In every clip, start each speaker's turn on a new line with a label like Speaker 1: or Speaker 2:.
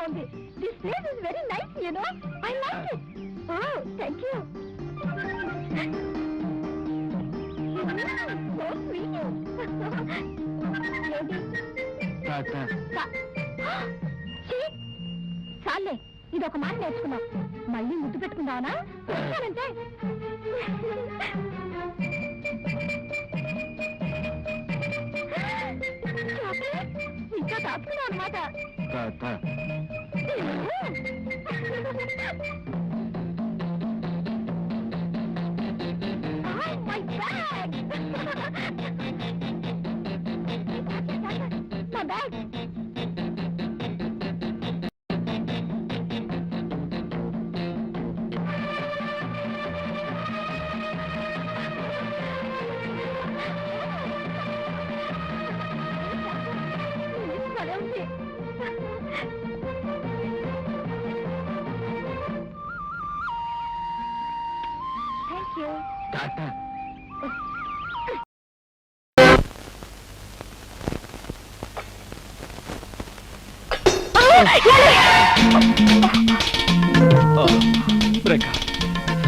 Speaker 1: బాగుంది. This place is very nice, you know. I like it. Oh, thank you. So sweet. చాలే, ఇది ఒక మాట నేర్చుకున్నాం. మళ్ళీ ముద్దు పెట్టుకుందావనా? అంటే ఇంకా దాచుకున్నావు అనమాట. మా బ్యాగ్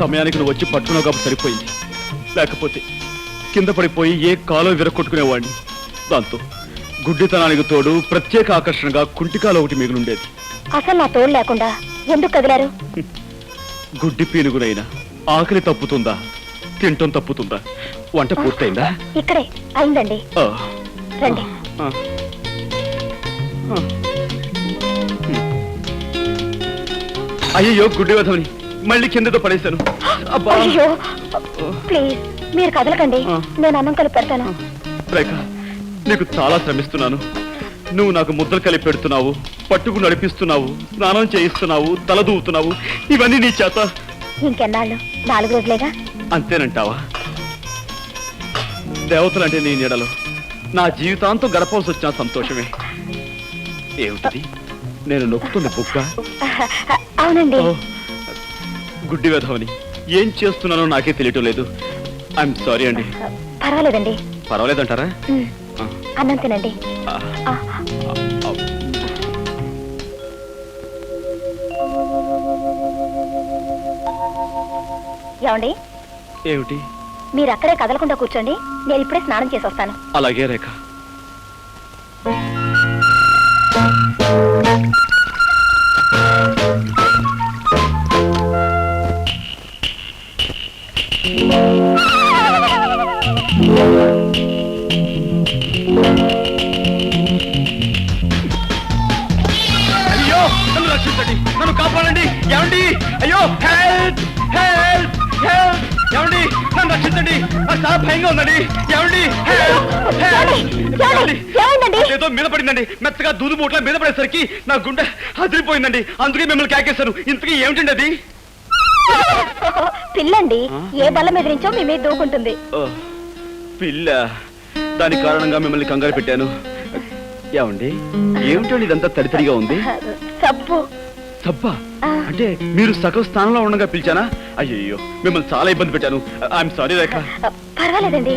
Speaker 2: సమయానికి నువ్వు వచ్చి పట్టుకున్నావు కాబట్టి సరిపోయింది. లేకపోతే కింద పడిపోయి ఏ కాలో విరక్కొట్టుకునేవాడిని. దాంతో గుడ్డితనానికి తోడు ప్రత్యేక ఆకర్షణగా కుంటికాలు ఒకటి మిగులుండేది.
Speaker 1: అసలు నా తోడు లేకుండా ఎందుకు కదిలారు?
Speaker 2: గుడ్డి పీనుగునైనా ఆకలి తప్పుతుందా, తింటం తప్పుతుందా? వంట పూర్తయిందా?
Speaker 1: ఇక్కడే అయిందండి. రండి.
Speaker 2: అయ్యో, గుడ్డి వధవని మళ్ళీ కిందతో పడేశాను.
Speaker 1: ప్లీజ్ మీరు కదలకండి, నేను అన్నం కలిపి పెడతాను.
Speaker 2: రేఖ, నీకు చాలా శ్రమిస్తున్నాను. నువ్వు నాకు ముద్దలు కలిపి పెడుతున్నావు, పట్టుకు నడిపిస్తున్నావు, స్నానం చేయిస్తున్నావు, తల దూవుతున్నావు. ఇవన్నీ నీ చేత.
Speaker 1: ఇంకెన్నాళ్ళు? 4 రోజులేగా.
Speaker 2: అంతేనంటావా? దేవతలంటే నీ నీడలో నా జీవితాంతం గడపవలసి వచ్చిన సంతోషమే. ఏమిటది? నేను నొక్కుతుంది బుక్క?
Speaker 1: అవునండి.
Speaker 2: గుడ్డి వేధవని ఏం చేస్తున్నానో నాకే తెలియటం లేదు. ఐఎమ్ సారీ అండి.
Speaker 1: పర్వాలేదండి.
Speaker 2: పర్వాలేదంటారా?
Speaker 1: అన్నం తినండి. ఏమండి?
Speaker 2: ఏమిటి?
Speaker 1: మీరు అక్కడే కదలకుండా కూర్చోండి, నేను ఇప్పుడే స్నానం చేసి వస్తాను.
Speaker 2: అలాగే రేఖ. అయ్యో, నన్ను రక్షించండి, నన్ను కాపాడండి. ఏమండి? అయ్యో, హెల్ప్ హెల్ప్ హెల్ప్. ఏమండి, నన్ను రక్షించండి, నాకు చాలా భయంగా ఉందండి. ఏమండి? ఏదో మీద పడిందండి, మెత్తగా దూదు బోట్ల మీద పడేసరికి నా గుండె అదిరిపోయిందండి. అందుకే మిమ్మల్ని కేకేశాను. ఇంతకీ ఏమిటండి అది?
Speaker 1: పిల్లండి. ఏ బల్ల మీద నుంచో మీ మీద దూకుంటుంది.
Speaker 2: పిల్ల? దాని కారణంగా మిమ్మల్ని కంగారు పెట్టాను. ఏమండి, ఏమిటండి ఇదంతా తడితడిగా ఉంది?
Speaker 1: సబ్బు.
Speaker 2: సబ్బా? అంటే మీరు సగం స్థానంలో ఉండగా పిలిచానా? అయ్యో, మిమ్మల్ని చాలా ఇబ్బంది పెట్టాను. ఐఎమ్ సారీ రేఖ.
Speaker 1: పర్వాలేదండి.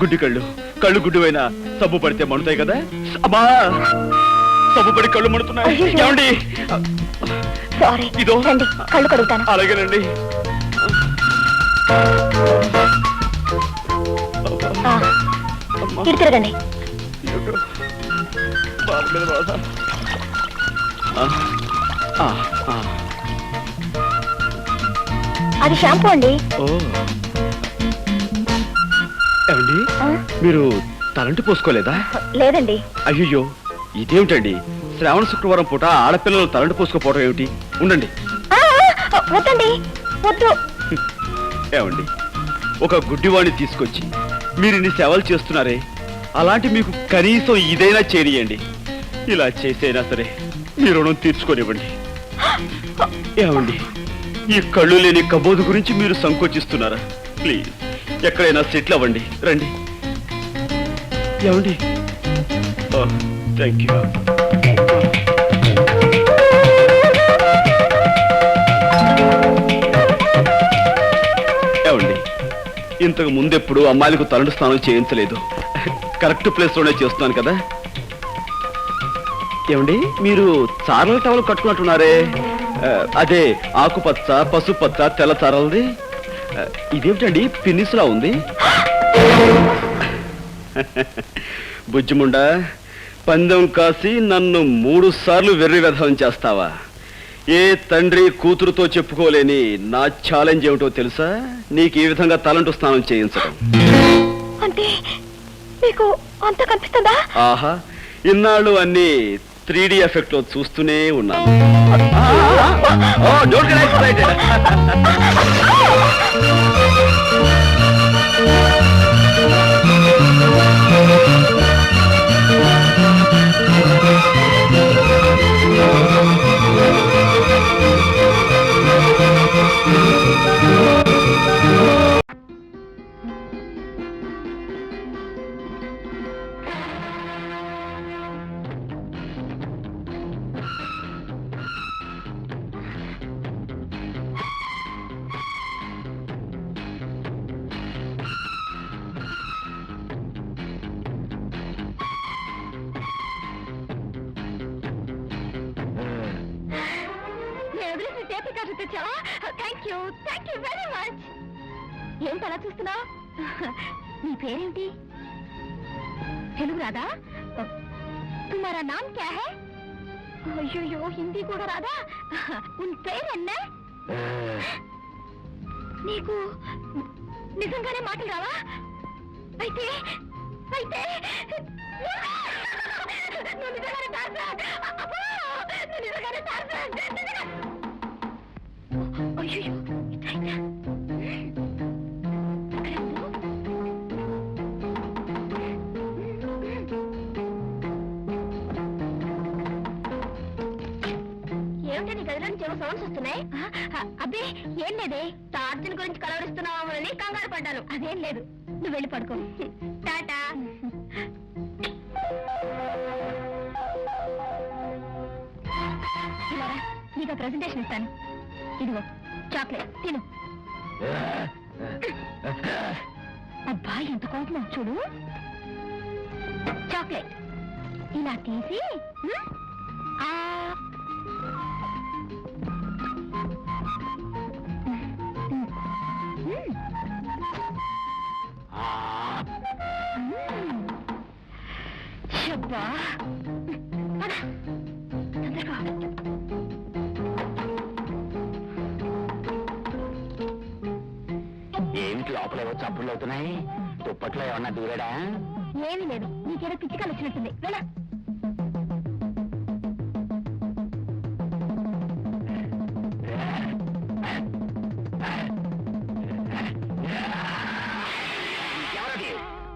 Speaker 2: గుడ్డి కళ్ళు గుడ్డువైనా సబ్బు పడితే మండుతాయి కదా. అమ్మా, సబ్బు పడి కళ్ళు మండుతున్నాయి. ఏమండి? ఇదో
Speaker 1: కళ్ళు కడుగుతాను.
Speaker 2: అలాగేనండి.
Speaker 1: ఇటు తిరగండి. అది షాంపూ అండి.
Speaker 2: ఏమండి, మీరు తలంటి పోసుకోలేదా?
Speaker 1: లేదండి.
Speaker 2: అయ్యో, ఇదేమిటండి? శ్రావణ శుక్రవారం పూట ఆడపిల్లలు తలంటి పోసుకోపోవడం ఏమిటి? ఉండండి.
Speaker 1: వద్దండి, వద్దు.
Speaker 2: ఏమండి, ఒక గుడ్డివాణ్ణి తీసుకొచ్చి మీరు ఇన్ని సేవలు చేస్తున్నారే, అలాంటి మీకు కనీసం ఇదైనా చేయనియండి. ఇలా చేసైనా సరే మీ రుణం తీర్చుకోనివ్వండి. ఏమండి, ఈ కళ్ళు లేని కబోదు గురించి మీరు సంకోచిస్తున్నారా? ప్లీజ్ ఎక్కడైనా సెటిల్ అవ్వండి. రండి. ఏమండి? Thank you. ఏమండి, ఇంతకు ముందెప్పుడు అమ్మాయిలకు తలంటు స్నానం చేయించలేదు. కరెక్ట్ ప్లేస్ లోనే చేస్తున్నాను కదా. ఏమండి మీరు చారల టవల్ కట్టుకున్నట్టున్నారే అదే ఆకుపచ్చ పసుపచ్చ తెల్ల చారలది ఇదేమిటండి పిన్నిస్లా ఉంది బుజ్జిముండా పందెం కాసి నన్ను 3 సార్లు వెర్రి వ్యధం చేస్తావా ఏ తండ్రి కూతురుతో చెప్పుకోలేని నా ఛాలెంజ్ ఏమిటో తెలుసా నీకు ఈ విధంగా తలంటు స్నానం చేయించడం
Speaker 1: అంటే మీకు అంత కనిపిస్తుందా
Speaker 2: ఆహా ఇన్నాళ్ళు అన్ని 3D ఎఫెక్ట్ లో చూస్తూనే ఉన్నాను Don't get excited.
Speaker 1: Thank you very much ఏంటి అలా చూస్తున్నావు నీ పేరేంటి తెలుగు రాదా తుమారా నామ్ క్యా హై అయ్యో హిందీ కూడా రాదా ఉన్ పేరెన్నే నీకు నిజంగానే మాటలు రావా అయితే అయితే నువ్వు నిజంగానే టార్జాన్ నువ్వు నిజంగానే టార్జాన్ అయ్యో ఏమిటో నీ గదిలో నుంచి ఏమో సౌండ్స్ వస్తున్నాయి అబ్బే ఏం లేదే టార్జన్ గురించి కలవరిస్తున్నావు అని కంగారు పడ్డాను అదేం లేదు నువ్వు వెళ్ళి పడుకో టాటా నీకు ప్రెజెంటేషన్ ఇస్తాను ఇదిగో చాక్లెట్ తిను అబ్బా ఎంత కోపమో చూడు చాక్లెట్ ఇలా తీసి అబ్బా
Speaker 3: ఏమిటి లోపల చప్పులు అవుతున్నాయి దుప్పట్లో ఏమన్నా దూరాడా
Speaker 1: ఏమీ లేదు నీకేదో పిచ్చికలు వచ్చినట్టుంది వెళ్ళ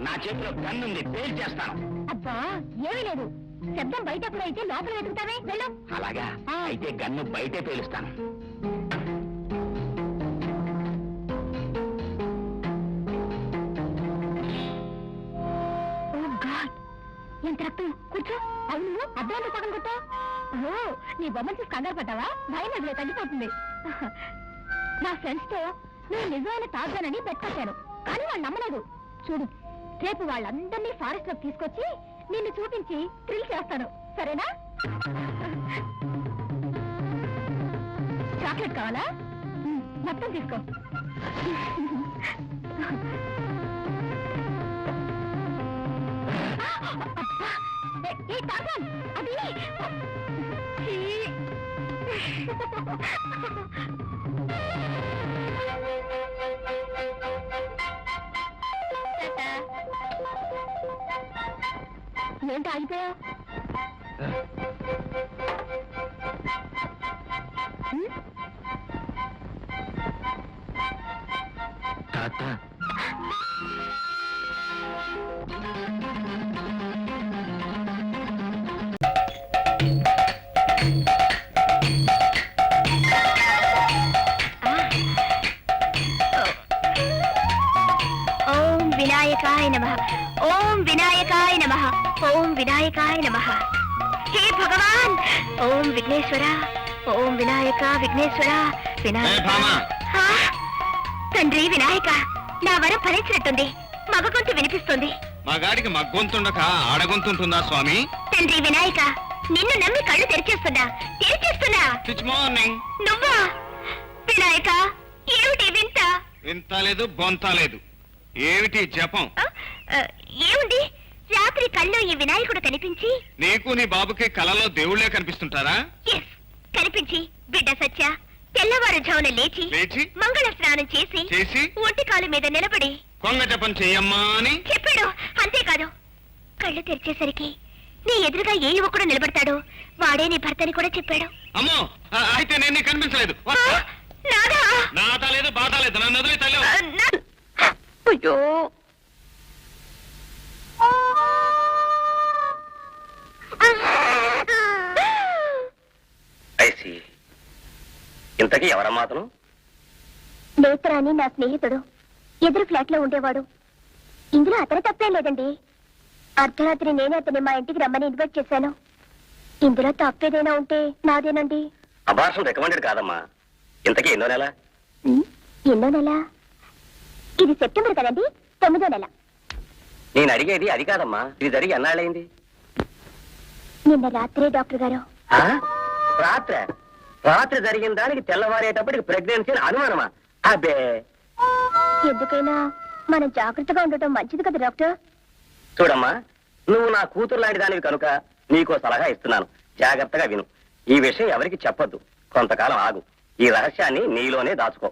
Speaker 3: నా చేతిలో గన్నుంది పేల్ చేస్తాను
Speaker 1: అబ్బా ఏమీ లేదు శబ్దం బయట ఎప్పుడైతే లోపల వెతుకుతావే వెళ్ళు
Speaker 3: అలాగా అయితే గన్ను బయటే పేలుస్తాను
Speaker 1: ఎంత రక్తం కూర్చో అవును అర్థంతో పక్కన కొట్టా ఓ నీ బొమ్మను చూసి కంగారు పడ్డావా భయం అదిలే తగ్గిపోతుంది నా ఫ్రెండ్స్ తో నువ్వు నిజమైన తాజానని పెట్టుకొచ్చాను కానీ వాళ్ళు నమ్మలేదు చూడు రేపు వాళ్ళందరినీ ఫారెస్ట్ లోకి తీసుకొచ్చి నిన్ను చూపించి థ్రిల్ చేస్తాను సరేనా చాక్లెట్ కావాలా మొత్తం తీసుకో ఏ తాజాన్ అది ఏంటి ఆగిపోయావు
Speaker 3: తాత
Speaker 1: వినాయకాయ నమః ఓం వినాయకాయ నమః ఓం వినాయకాయ నమః హే భగవాన్ ఓం విఘ్నేశ్వర ఓం వినాయక విఘ్నేశ్వర వినాయక తండ్రి వినాయక నా వరం ఫలించినట్టుంది మగ గొంతు వినిపిస్తుంది
Speaker 4: మగాడికి మగ్గొంతుండక ఆడగొంతుంటుందా స్వామి
Speaker 1: తండ్రి వినాయక నిన్ను నమ్మి కళ్ళు తెరిచేస్తున్నా.
Speaker 4: Good morning.
Speaker 1: నువ్వా వినాయక? ఏమిటి వింత?
Speaker 4: వింత లేదు బొంత లేదు. ఏమిటి జపం?
Speaker 1: ఏముంది? రాత్రి కళ్ళు ఈ వినాయకుడు కనిపించి
Speaker 4: నీకు నీ బాబుకి కలలో దేవుళ్లే కనిపిస్తుంటారా?
Speaker 1: ఎస్, కనిపించి బిడ్డ సత్య తెల్లవారుజామున లేచి మంగళ స్నానం చేసి ఒంటి కాలు మీద నిలబడి
Speaker 4: కొంగ జపం చెయ్యమ్మా అని
Speaker 1: చెప్పాడు. అంతేకాదు, కళ్ళు తెరిచేసరికి నీ ఎదురుగా ఏ యువకుడు నిలబడతాడు వాడే నీ భర్తని కూడా చెప్పాడు.
Speaker 4: అమ్మో, అయితే నేను నీకు కనిపించలేదు.
Speaker 1: నాదా?
Speaker 4: నాట లేదు బాధ లేదు, నన్ను వదిలి తల్లి.
Speaker 1: అయ్యో,
Speaker 3: ఐసి ఇంతకీ ఎవరమ్మా అతను?
Speaker 1: నేత్ర అని నా స్నేహితుడు, ఎదురు ఫ్లాట్ లో ఉండేవాడు. ఇందులో అతను తప్పేం లేదండి. అర్ధరాత్రి నేనే అతన్ని మా ఇంటికి రమ్మని ఇన్వైట్ చేశాను. ఇందులో తప్పేదైనా ఉంటే నాదేనండి.
Speaker 3: అబార్షన్ రికమెండెడ్ కాదమ్మా. ఇంతకీ ఎన్నో నెల?
Speaker 1: ఎన్నో నెల? ఇది సెప్టెంబర్ కదండి, 9వ నెల.
Speaker 3: నేను అడిగేది అది కాదమ్మా, ఇది జరిగి ఎన్నాళ్ళైంది?
Speaker 1: నిన్న రాత్రే డాక్టర్ గారు.
Speaker 3: రాత్రి జరిగిన దానికి తెల్లవారేటప్పటికి ప్రెగ్నెన్సీ అనుమానమా? అబ్బే,
Speaker 1: ఎందుకైనా మనం జాగ్రత్తగా ఉండటం మంచిది కదా డాక్టర్.
Speaker 3: చూడమ్మా, నువ్వు నా కూతురు లాంటి దానివి కనుక నీకో సలహా ఇస్తున్నాను. జాగ్రత్తగా విను. ఈ విషయం ఎవరికి చెప్పొద్దు. కొంతకాలం ఆగు. ఈ రహస్యాన్ని నీలోనే దాచుకో.